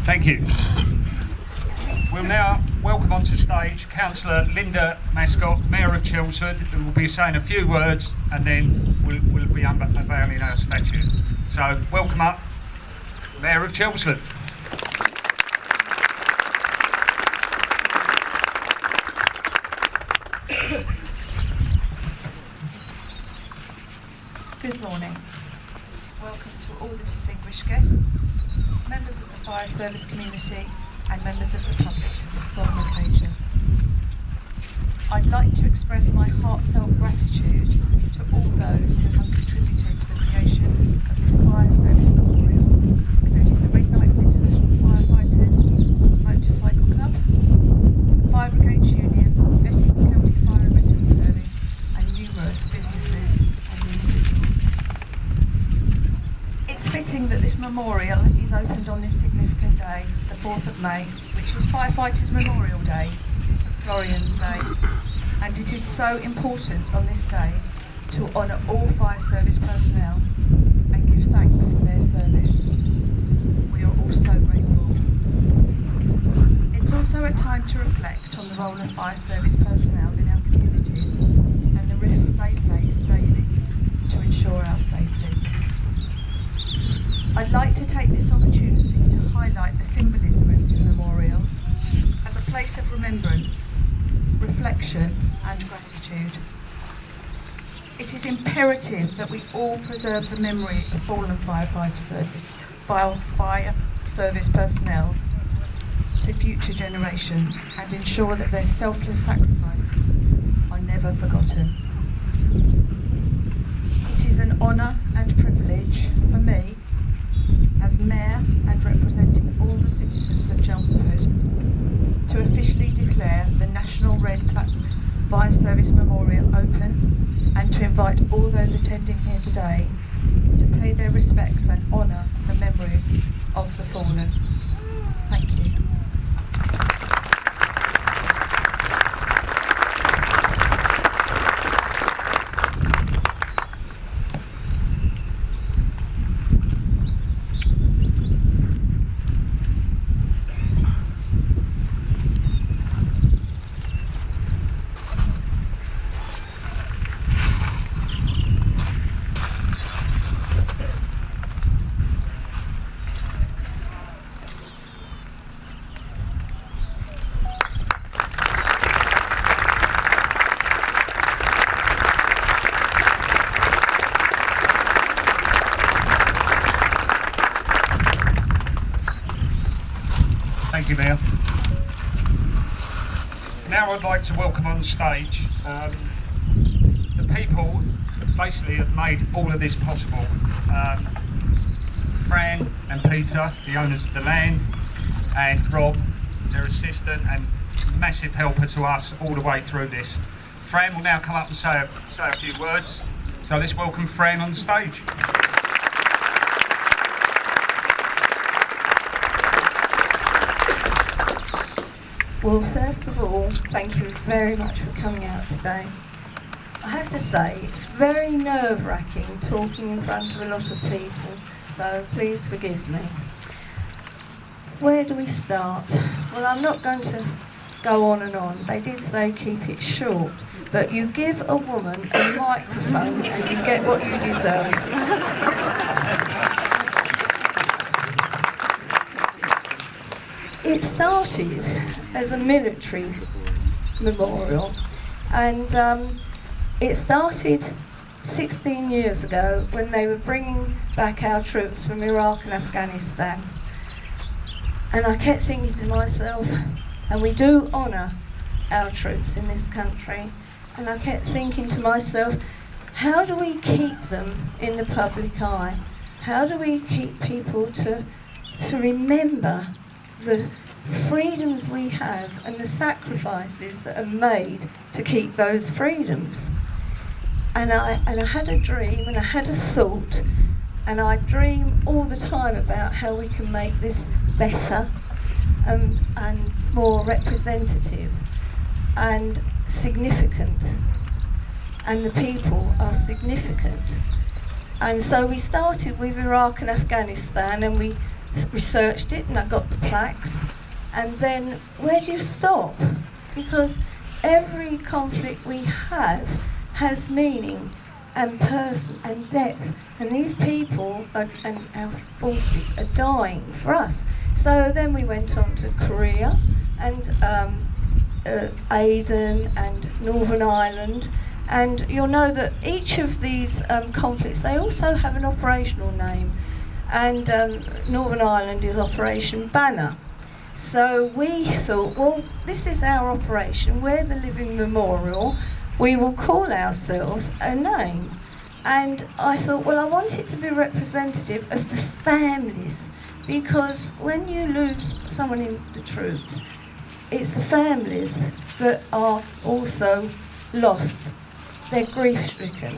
Thank you. We'll now welcome onto stage Councillor Linda Mascott, Mayor of Chelmsford, who will be saying a few words and then we'll be unveiling our statue. So, welcome up, Mayor of Chelmsford. Good morning. Welcome to all the distinguished guests, members of the fire service community and members of the public to this solemn occasion. I'd like to express my heartfelt gratitude to all those who have contributed to the creation of this fire service memorial, including the Midnights International Firefighters, Motorcycle Club, the Fire Brigades Union, Essex County Fire and Rescue Service, and numerous businesses and individuals. It's fitting that this memorial is opened on this significant day, the 4th of May, which is Firefighters Memorial Day, St Florian's Day, and it is so important on this day to honour all fire service personnel and give thanks for their service. We are all so grateful. It's also a time to reflect on the role of fire service personnel in our communities and the risks they face daily to ensure our safety. I'd like to take this opportunity to highlight the symbolism of this memorial as a place of remembrance, reflection and gratitude. It is imperative that we all preserve the memory of fallen firefighter service personnel for future generations and ensure that their selfless sacrifices are never forgotten. It is an honour and privilege for me, as Mayor and representing all the citizens of Chelmsford, to officially declare the National Red Fire Service Memorial open and to invite all those attending here today to pay their respects and honour the memories of the fallen. Thank you. Thank you, Mayor. Now I'd like to welcome on stage the people that basically have made all of this possible. Fran and Peter, the owners of the land, and Rob, their assistant and massive helper to us all the way through this. Fran will now come up and say a few words. So let's welcome Fran on the stage. Well, first of all, thank you very much for coming out today. I have to say, it's very nerve-wracking talking in front of a lot of people, so please forgive me. Where do we start? Well, I'm not going to go on and on. They did say keep it short, but you give a woman a microphone and you get what you deserve. It started as a military memorial, and it started 16 years ago when they were bringing back our troops from Iraq and Afghanistan. And I kept thinking to myself, and we do honour our troops in this country, and I kept thinking to myself, how do we keep them in the public eye? How do we keep people to remember the freedoms we have and the sacrifices that are made to keep those freedoms? And I had a dream and I had a thought, and I dream all the time about how we can make this better and more representative and significant, and the people are significant. And so we started with Iraq and Afghanistan, and we researched it and I got the plaques. And then where do you stop? Because every conflict we have has meaning and person and depth. And these people and our forces are dying for us. So then we went on to Korea and Aden and Northern Ireland. And you'll know that each of these conflicts, they also have an operational name. And Northern Ireland is Operation Banner. So we thought, well, this is our operation. We're the living memorial. We will call ourselves a name. And I thought, well, I want it to be representative of the families, because when you lose someone in the troops, it's the families that are also lost. They're grief-stricken.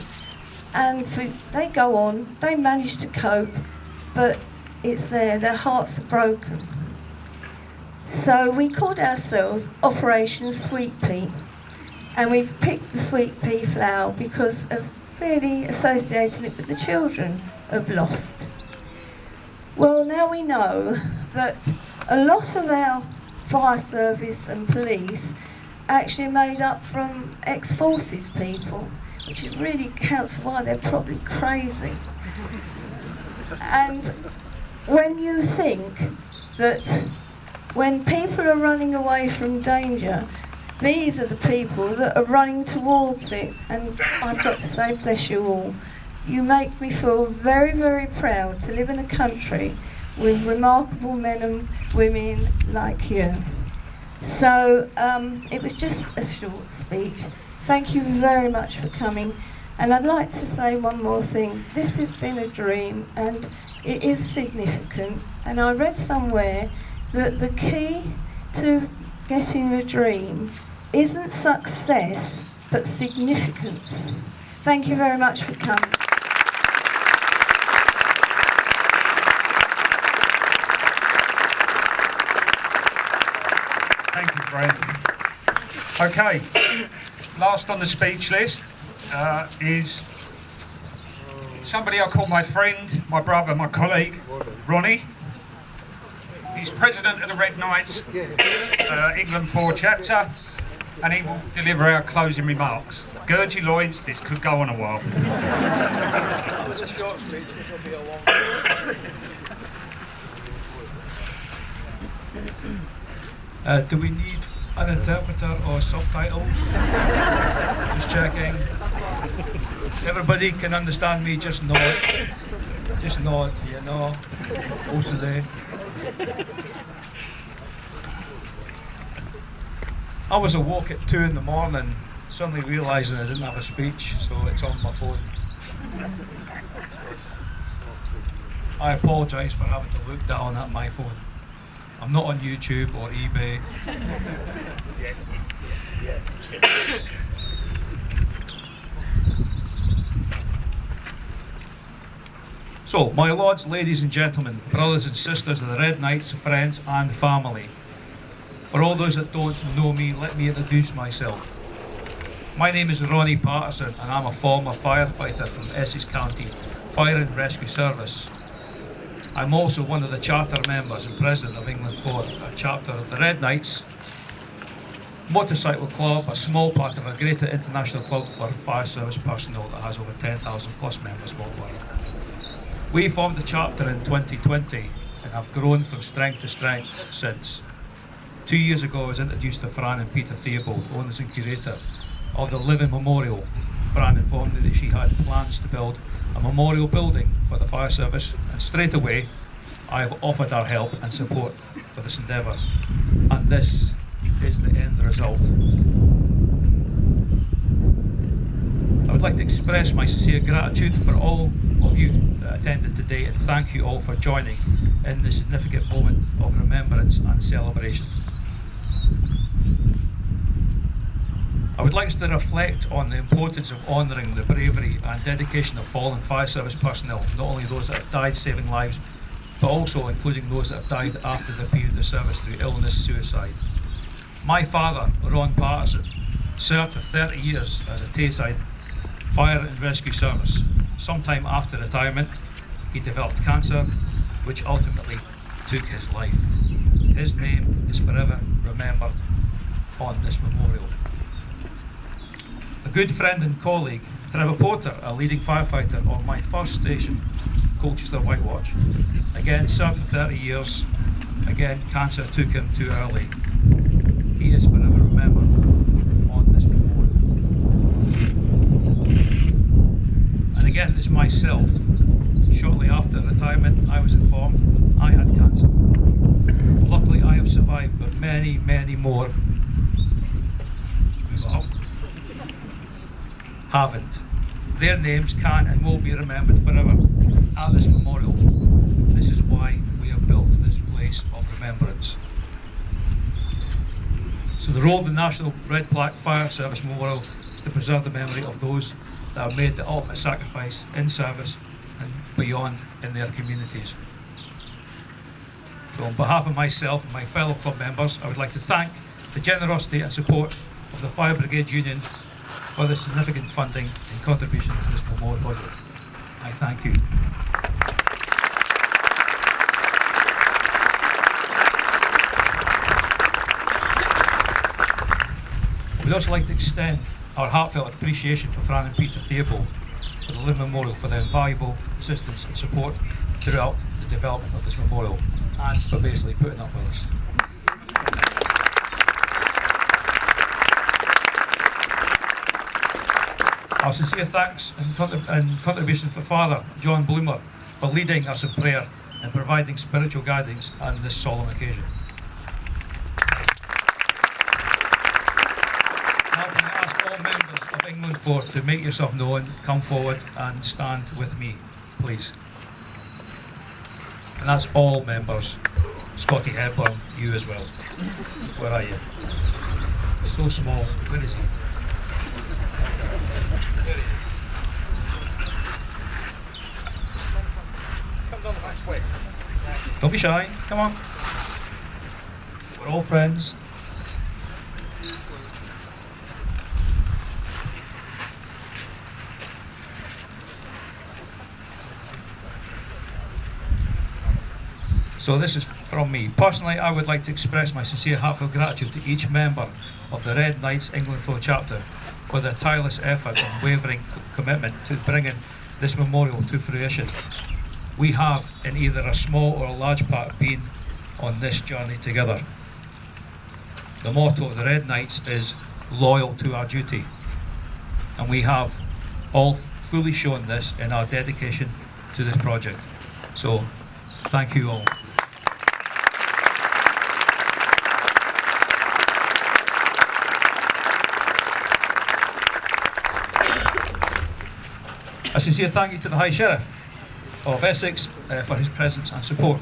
And they go on, they manage to cope, but it's there, their hearts are broken. So we called ourselves Operation Sweet Pea, and we've picked the sweet pea flower because of really associating it with the children of lost. Well, now we know that a lot of our fire service and police actually made up from ex-forces people, which really counts for why they're probably crazy. And when you think that when people are running away from danger, these are the people that are running towards it. And I've got to say, bless you all. You make me feel very, very proud to live in a country with remarkable men and women like you. So it was just a short speech. Thank you very much for coming. And I'd like to say one more thing. This has been a dream and it is significant. And I read somewhere that the key to getting a dream isn't success, but significance. Thank you very much for coming. Thank you, Fred. Okay, last on the speech list is somebody I call my friend, my brother, my colleague, Ronnie. He's president of the Red Knights England 4 chapter, and he will deliver our closing remarks. Gird your loins, this could go on a while. It's a short speech, this will be a long. Do we need an interpreter or subtitles? Just checking. Everybody can understand me, just nod. Just nod, you know. Most of the... I was awoke at 2 in the morning, suddenly realising I didn't have a speech, so it's on my phone. I apologise for having to look down at my phone. I'm not on YouTube or eBay. So, my lords, ladies and gentlemen, brothers and sisters of the Red Knights, friends and family. For all those that don't know me, let me introduce myself. My name is Ronnie Patterson and I'm a former firefighter from Essex County Fire and Rescue Service. I'm also one of the charter members and president of England 4, a chapter of the Red Knights motorcycle club, a small part of a greater international club for fire service personnel that has over 10,000 plus members worldwide. We formed the chapter in 2020 and have grown from strength to strength since. 2 years ago I was introduced to Fran and Peter Theobald, owners and curator of the Living Memorial. Fran informed me that she had plans to build a memorial building for the fire service, and straight away I have offered our help and support for this endeavour. And this is the end result. I would like to express my sincere gratitude for all of you that attended today, and thank you all for joining in this significant moment of remembrance and celebration. I would like us to reflect on the importance of honouring the bravery and dedication of fallen fire service personnel, not only those that have died saving lives, but also including those that have died after their period of service through illness, suicide. My father, Ron Patterson, served for 30 years as a Tayside Fire and Rescue Service. Sometime after retirement, he developed cancer, which ultimately took his life. His name is forever remembered on this memorial. A good friend and colleague, Trevor Porter, a leading firefighter on my first station, Colchester White Watch, again served for 30 years. Again, cancer took him too early. He is forever remembered on this memorial. And again, it's myself. Shortly after retirement, I was informed I had cancer. Luckily, I have survived, but many, many more haven't. Their names can and will be remembered forever at this memorial. This is why we have built this place of remembrance. So the role of the National Red Plaque Fire Service Memorial is to preserve the memory of those that have made the ultimate sacrifice in service and beyond in their communities. So on behalf of myself and my fellow club members, I would like to thank the generosity and support of the Fire Brigade Union for the significant funding and contribution to this memorial project. I thank you. We'd also like to extend our heartfelt appreciation for Fran and Peter Theobald for the Living Memorial for their invaluable assistance and support throughout the development of this memorial and for basically putting up with us. Our sincere thanks and contribution for Father John Bloomer for leading us in prayer and providing spiritual guidance on this solemn occasion. England for to make yourself known, come forward and stand with me, please. And that's all members. Scotty Hepburn, you as well. Where are you? So small. Where is he? There he is. Come down the back way. Don't be shy. Come on. We're all friends. So this is from me. Personally, I would like to express my sincere heartfelt gratitude to each member of the Red Knights England Flow chapter for their tireless effort and wavering commitment to bringing this memorial to fruition. We have, in either a small or a large part, been on this journey together. The motto of the Red Knights is loyal to our duty, and we have all fully shown this in our dedication to this project. So, thank you all. A sincere thank you to the High Sheriff of Essex for his presence and support,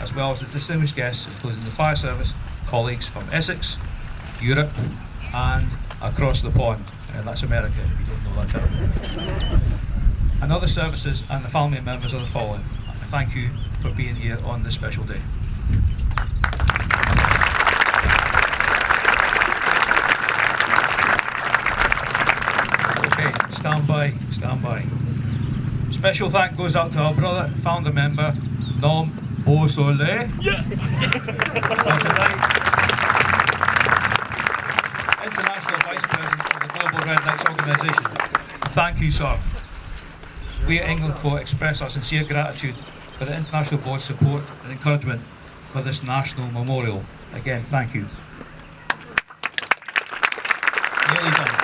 as well as the distinguished guests, including the fire service colleagues from Essex, Europe, and across the pond. That's America, if you don't know that term. And other services and the family members of the fallen. Thank you for being here on this special day. Okay, stand by, stand by. Special thank goes out to our brother, founder member, Nom Beausoleil. Yeah. International Vice President of the Global Red Knights Organisation. Thank you, sir. We at England Flow express our sincere gratitude for the International Board's support and encouragement for this national memorial. Again, thank you. Nearly done.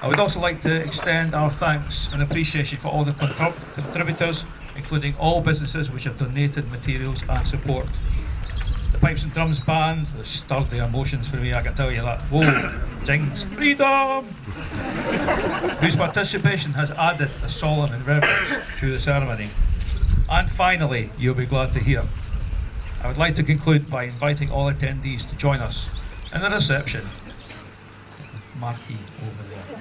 I would also like to extend our thanks and appreciation for all the contributors, including all businesses which have donated materials and support. The Pipes and Drums Band has stirred the emotions for me, I can tell you that. Whoa, jings, freedom! Whose participation has added a solemn and reverence to the ceremony. And finally, you'll be glad to hear, I would like to conclude by inviting all attendees to join us in the reception, marquee over there,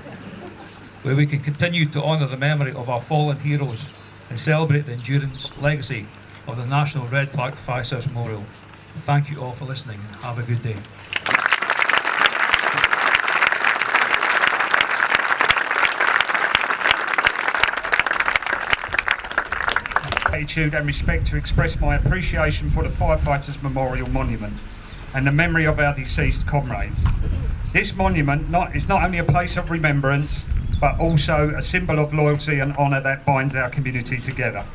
where we can continue to honour the memory of our fallen heroes and celebrate the endurance legacy of the National Red Plaque Fire Service Memorial. Thank you all for listening and have a good day. gratitude and respect to express my appreciation for the Firefighters Memorial Monument and the memory of our deceased comrades. This monument is not only a place of remembrance, but also a symbol of loyalty and honour that binds our community together.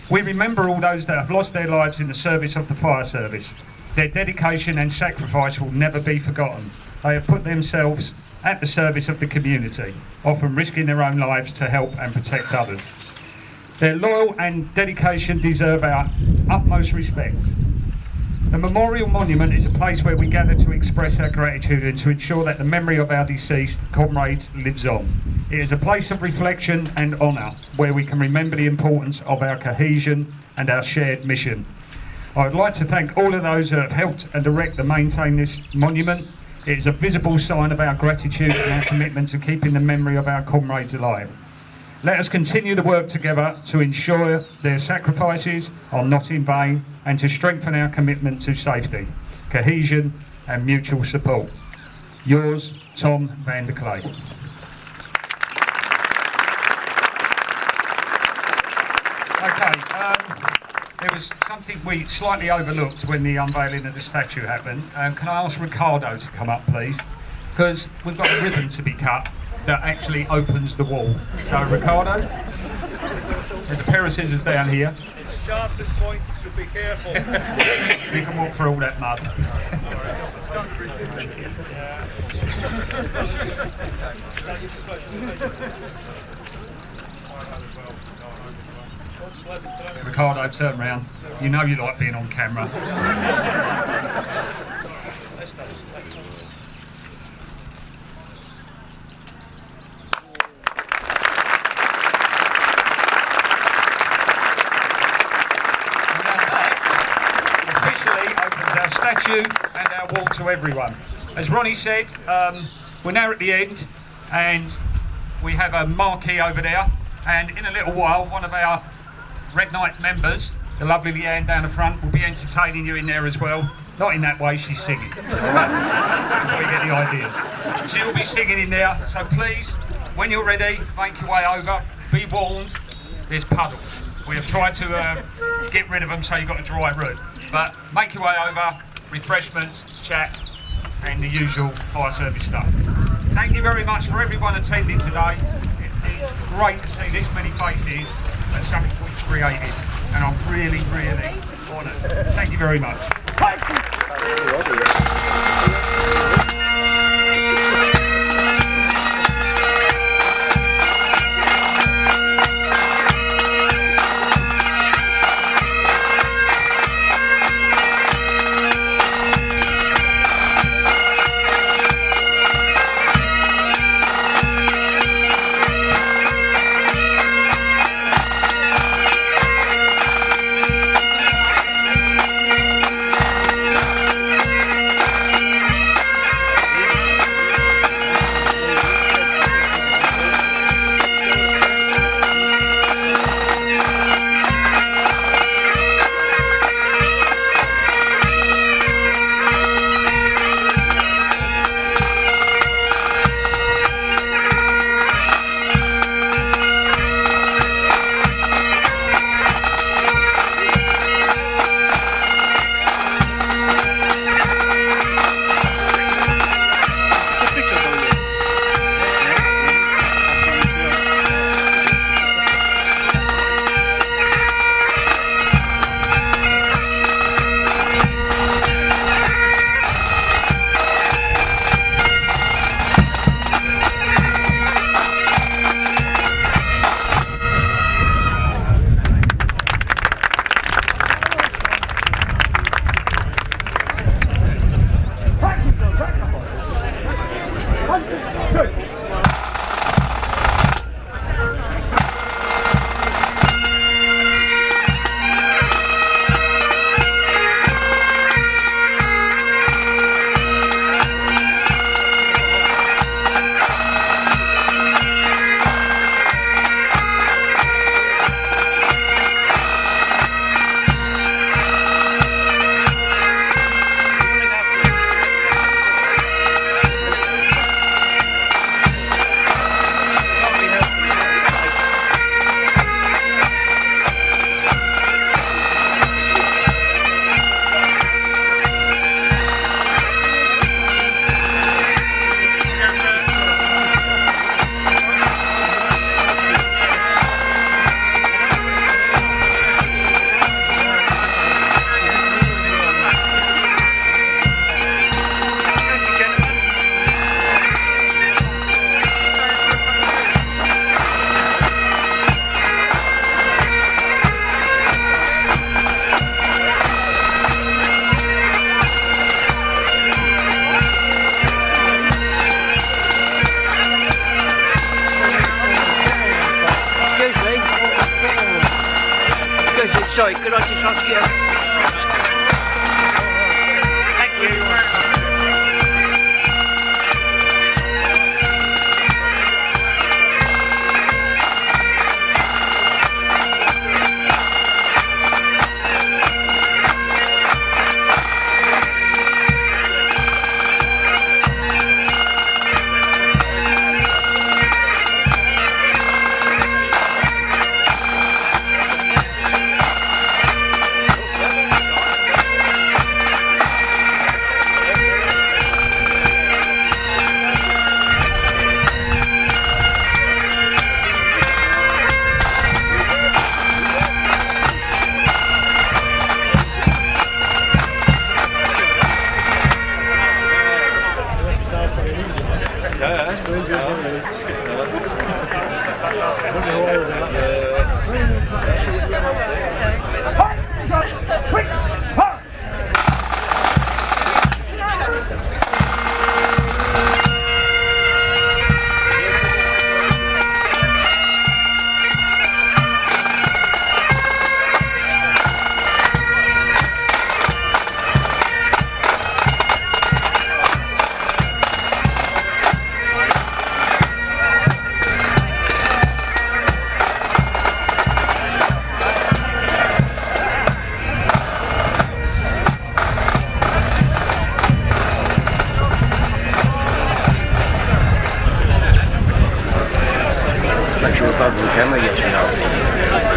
We remember all those that have lost their lives in the service of the fire service. Their dedication and sacrifice will never be forgotten. They have put themselves at the service of the community, often risking their own lives to help and protect others. Their loyal and dedication deserve our utmost respect. The Memorial Monument is a place where we gather to express our gratitude and to ensure that the memory of our deceased comrades lives on. It is a place of reflection and honour where we can remember the importance of our cohesion and our shared mission. I would like to thank all of those who have helped and direct and maintain this monument. It is a visible sign of our gratitude and our commitment to keeping the memory of our comrades alive. Let us continue the work together to ensure their sacrifices are not in vain and to strengthen our commitment to safety, cohesion and mutual support. Yours, Tom van der Clay. Okay, there was something we slightly overlooked when the unveiling of the statue happened. Can I ask Ricardo to come up, please? Because we've got a ribbon to be cut that actually opens the wall. So, Ricardo, there's a pair of scissors down here. It's sharp and pointed, so be careful. You can walk through all that mud. Ricardo, turn round. You know you like being on camera. Statue and our wall to everyone. As Ronnie said, we're now at the end and we have a marquee over there, and in a little while one of our Red Night members, the lovely Leanne down the front, will be entertaining you in there as well. Not in that way, she's singing. Before you get the ideas. She'll be singing in there, so please, when you're ready, make your way over. Be warned, there's puddles. We have tried to get rid of them so you've got a dry route. But make your way over, refreshments, chat, and the usual fire service stuff. Thank you very much for everyone attending today. It is great to see this many faces at something we've created, and I'm really, really honoured. Thank you very much.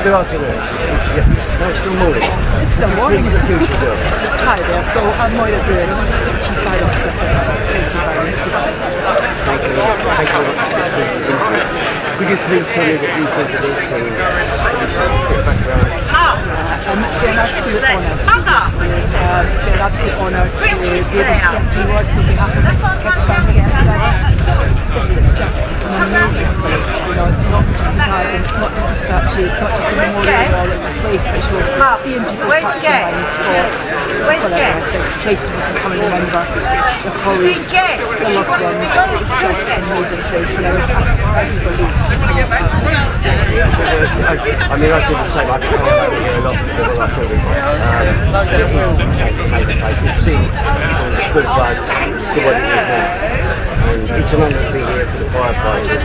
Good afternoon. Yeah, no, it's still morning. It's still morning. Hi there, so I'm Moira Byrne, Chief Fire Officer for Essex County Fire Rescue Service. Thank you very much. Could you please tell me what you think of this and get background? It's been an absolute honour to be here today. It's been an absolute honour to be able to send few words on behalf of Essex County Fire Rescue Service. This is just an amazing place. You know, it's not just a garden, it's not just a statue, it's not just a memorial wall, it's a place which will be in people's hearts and minds forever. It's a place where people can come and remember their colleagues, their loved ones. It's just an amazing place, and I would ask everybody to come and see it. I mean, I did the same. I did here a lot before I told everybody. You've seen it from the school flags to what it is now. And it's an honour to be here for the firefighters.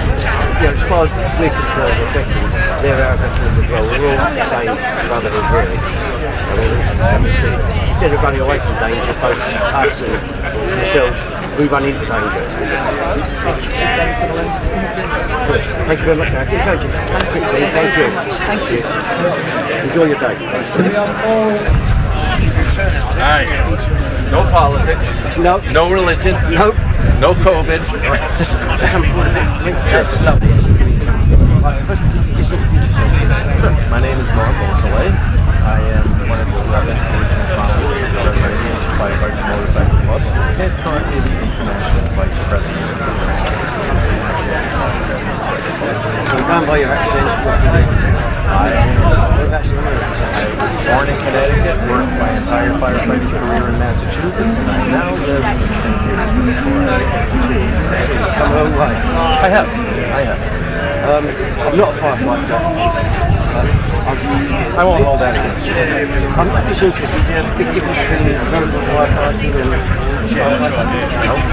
You know, as far as we're concerned, the veterans, they're our veterans as well. We're all the same brotherhood, really. I mean, instead of running away from danger, both us and yourselves, we run into danger. Good. Thank you very much, Nancy. Thank you. Thank you. Thank you. Enjoy your day. Aye. No politics. No. No religion. No. No COVID. That's lovely. My name is Norm Beausoleil. I am one of the 11 original founders of the Firefighter Motorcycle Club and currently the International Vice President of the So I'm going by your accent. I was born in Connecticut, worked my entire firefighting career in Massachusetts, and I now live in St. Petersburg. Come a long way. I have. I'm not a firefighter. I won't hold that against you. I'm just interested. Is there a big difference between American firefighting and Nope.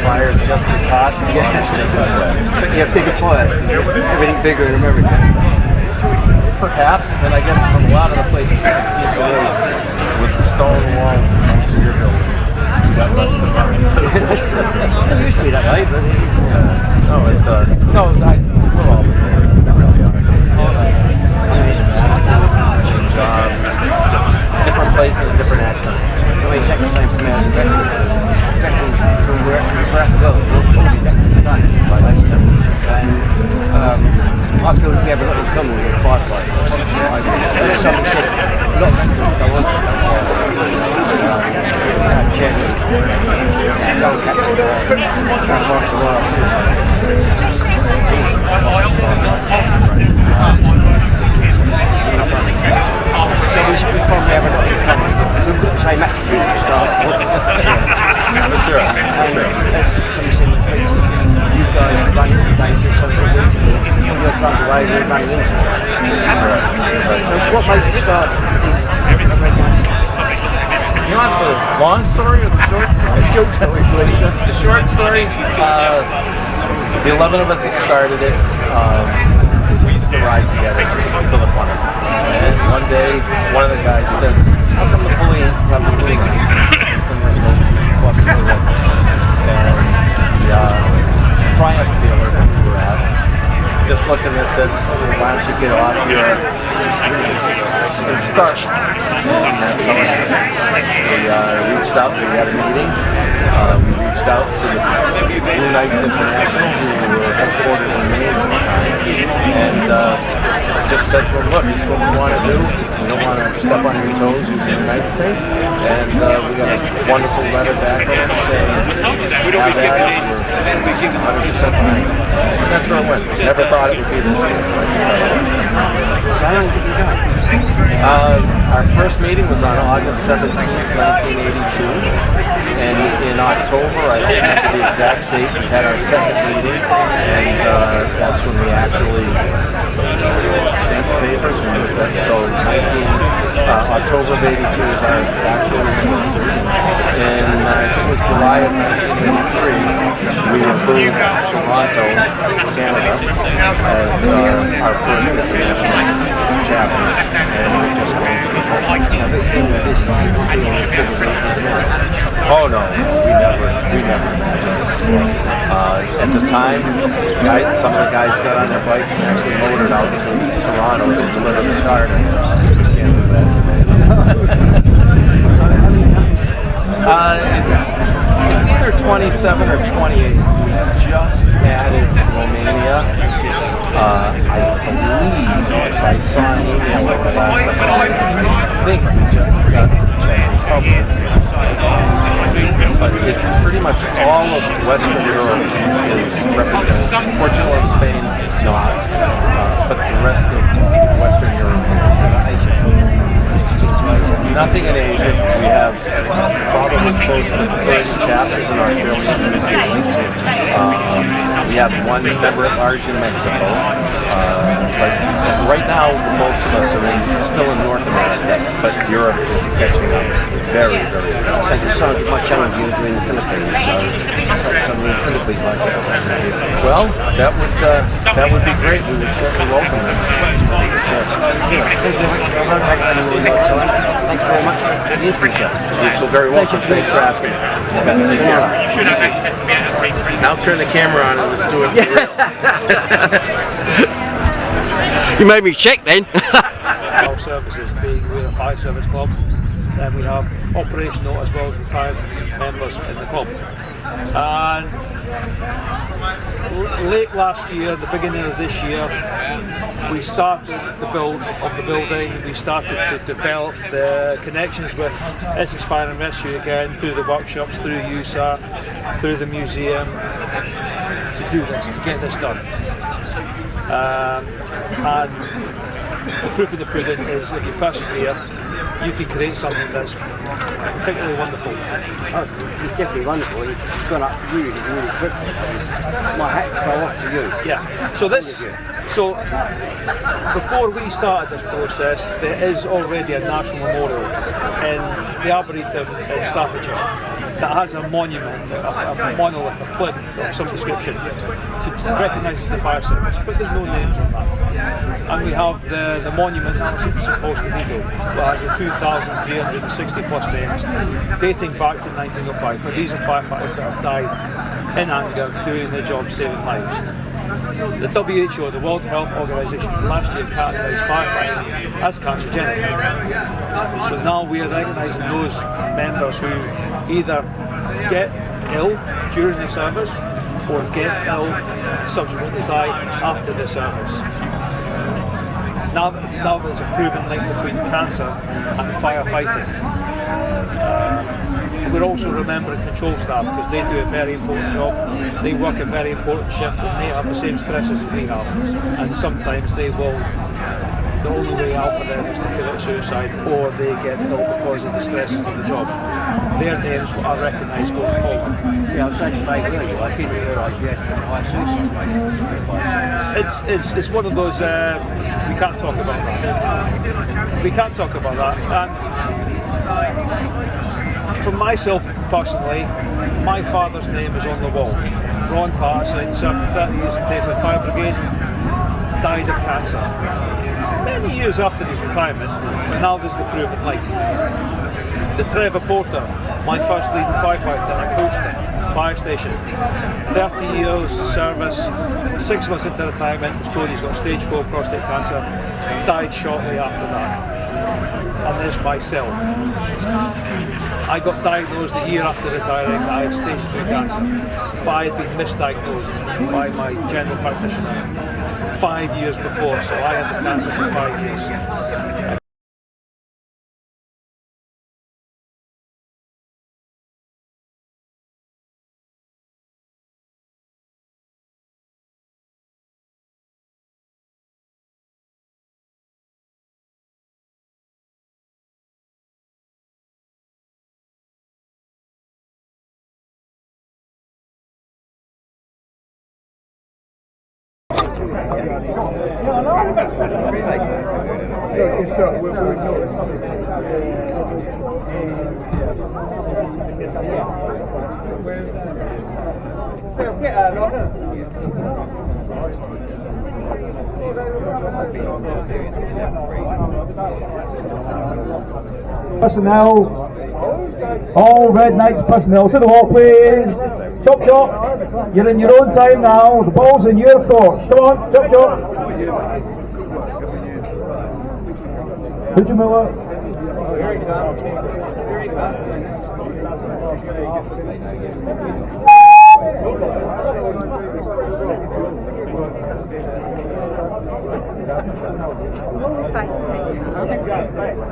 Fire's just as hot, and water's just as wet. but you have bigger fires? Everything bigger in America. Perhaps, and I guess from a lot of the places I see today, with the stone walls of most of your buildings, you got less to burn. It used to be that way, but No, it's we're all the same. We really are. Same job, just different place and a different accent. exactly the same for me as a veteran. Veterans from wherever the world, we're all exactly the same. And I feel we have a lot in common with firefighters. As somebody said, a lot of people go on to chairman, young captain, martial arts. We probably have a lot in common. We've got the same attitude at the start. For sure. As somebody said, you guys run into danger so that we can runs away, we're running into it. That's correct. So What made you start the Red Knights? You want the long story or the short story? The short story, please. The short story, the 11 of us that started it, we used to ride together just for the fun of it. And one day, one of the guys said, how come the police have the blue light? And there's no plus blue light. And the Triumph dealer that we were at just looked at me and said, why don't you get off your and start? And that's how it happened. We reached out, we had a meeting. We reached out to the Blue Knights International, who were headquarters in Maine at the time, and just said to them, look, this is what we want to do. We don't want to step on your toes using the Knights thing. And we got a wonderful letter back saying, have at it, we're 100% behind it. And that's where it went. Never thought it would be this good. So how long did you go? Our first meeting was on August 17th, 1982, and in October, I don't remember the exact date, we had our second meeting, and that's when we actually stamped the papers, and so October of 82 is our actual anniversary, and I think it was July of 1983, we approved Toronto, Canada, as our first international chapter, and we just going through. Oh no, we never. At the time, some of the guys got on their bikes and actually motored out to Toronto to deliver the charter. We can't do that today. It's either 27 or 28. We just added Romania. I believe, if I saw an email over the last couple of days, I think we just got the Czech Republic. But pretty much all of Western Europe is represented. Portugal and Spain not, but the rest of Western Europe is. Nothing in Asia. We have probably close to 30 chapters in Australia and New Zealand. We have one member at large in Mexico. But right now, most of us are still in North America, but Europe is catching up very, very fast. So decided my challenge you were in the Philippines, so something in the Philippines like that. Well, that would be great. We would certainly welcome them. Sure. Thank you very much. I won't take any more of your time. Thank you very much for the interview, sir. You're so very welcome. Thanks for asking. Take care. Now turn the camera on and let's do it for real. You made me check then. Our services, being we're a fire service club, and we have operational as well as retired members in the club. And late last year, the beginning of this year, we started the build of the building. We started to develop the connections with Essex Fire and Rescue again, through the workshops, through USA, through the museum, to do this, to get this done. And the proof of the pudding is if you persevere, you can create something that's particularly wonderful. Oh, it's definitely wonderful. It's gone up really, really quickly. My hats go off to you. Yeah. So before we started this process, there is already a national memorial in the Arboretum in Staffordshire that has a monument, a monolith, a plinth of some description to recognise the fire service, but there's no names on that. And we have the monument that's supposed to be built, that has the 2,360 plus names dating back to 1905, but these are firefighters that have died in anger doing their job saving lives. The WHO, the World Health Organization, last year categorised firefighting as carcinogenic. So now we are recognising those members who either get ill during the service or get ill and subsequently die after the service. Now there's a proven link between cancer and firefighting. We're also remembering control staff because they do a very important job. They work a very important shift and they have the same stresses that we have. And sometimes the only way out for them is to commit suicide or they get ill because of the stresses of the job. their names are recognised going forward. Yeah, I was saying to Craig earlier, I didn't realise you had such a high suicide rate. It's one of those, we can't talk about that. We can't talk about that. And for myself personally, my father's name is on the wall. Ron Patterson, served for 30 years in Tesla Fire Brigade, died of cancer. Many years after his retirement, but now there's the proof of life. The Trevor Porter, my first lead firefighter, I coached him, fire station. 30 years service, 6 months into retirement, was told he's got stage 4 prostate cancer, died shortly after that. And there's myself. I got diagnosed a year after retiring that I had stage 2 cancer, but I had been misdiagnosed by my general practitioner 5 years before, so I had the cancer for 5 years. Personnel, all Red Knights personnel to the wall please. Chop chop, you're in your own time now, the ball's in your court. Come on, chop chop. Richard Miller.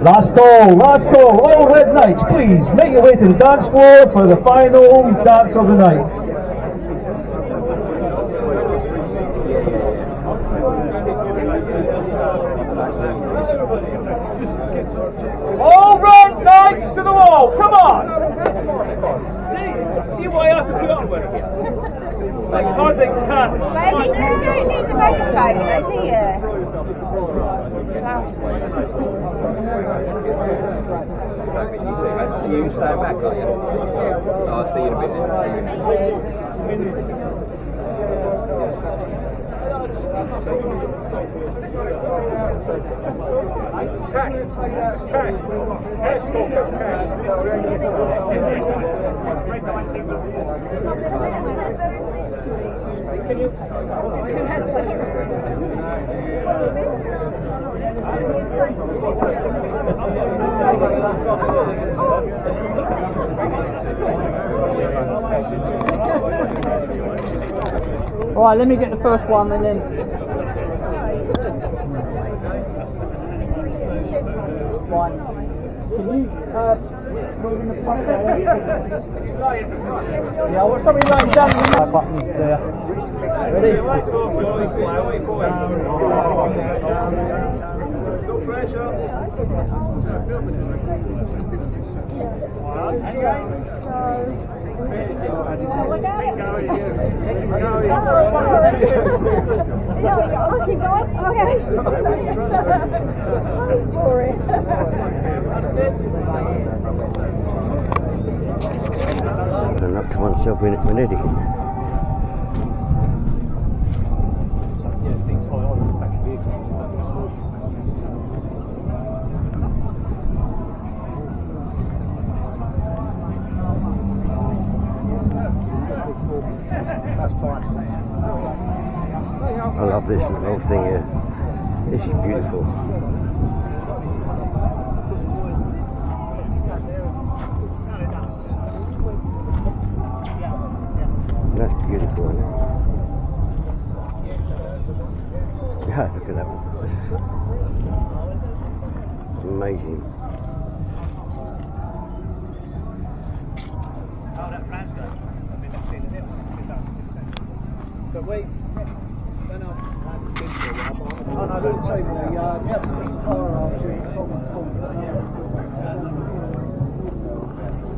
Last call, all Red Knights, please make your way to the dance floor for the final dance of the night. All Red Knights to the wall, come on! See why I have to put up with it? It's like hardly cats. You don't need the microphone, do you? You stand back, are you? I'll see you in a bit. Alright, let me get the first one and then... Right. Can you move in the front there? Yeah, I want something laying down the buttons there. Ready? No pressure. I'm up to oneself when Eddie. I love this little thing here. This is beautiful. That's beautiful, isn't it? Yeah, look at that one. It's amazing.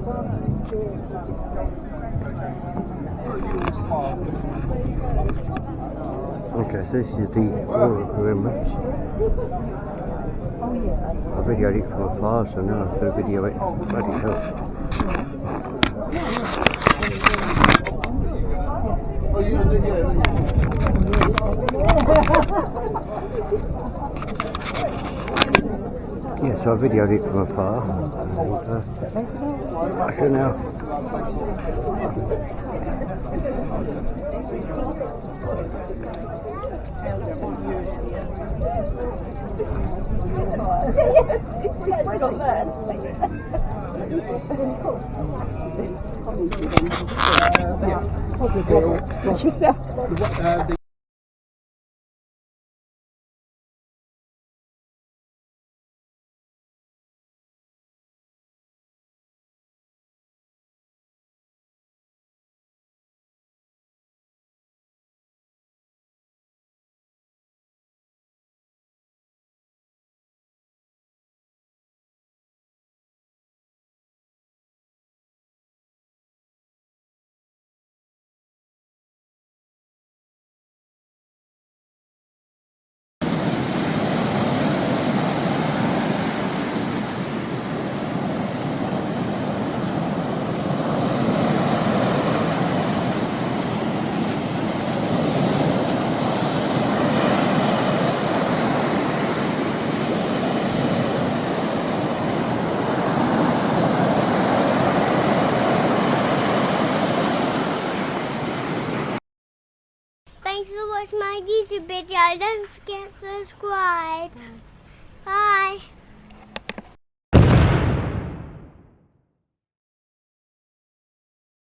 Okay, so this is the room. I videoed it from afar, so now I've got to video it. Bloody hell. Yeah, so I videoed it from afar. And, I shall now. Thanks for watching my YouTube video. Don't forget to subscribe. Bye.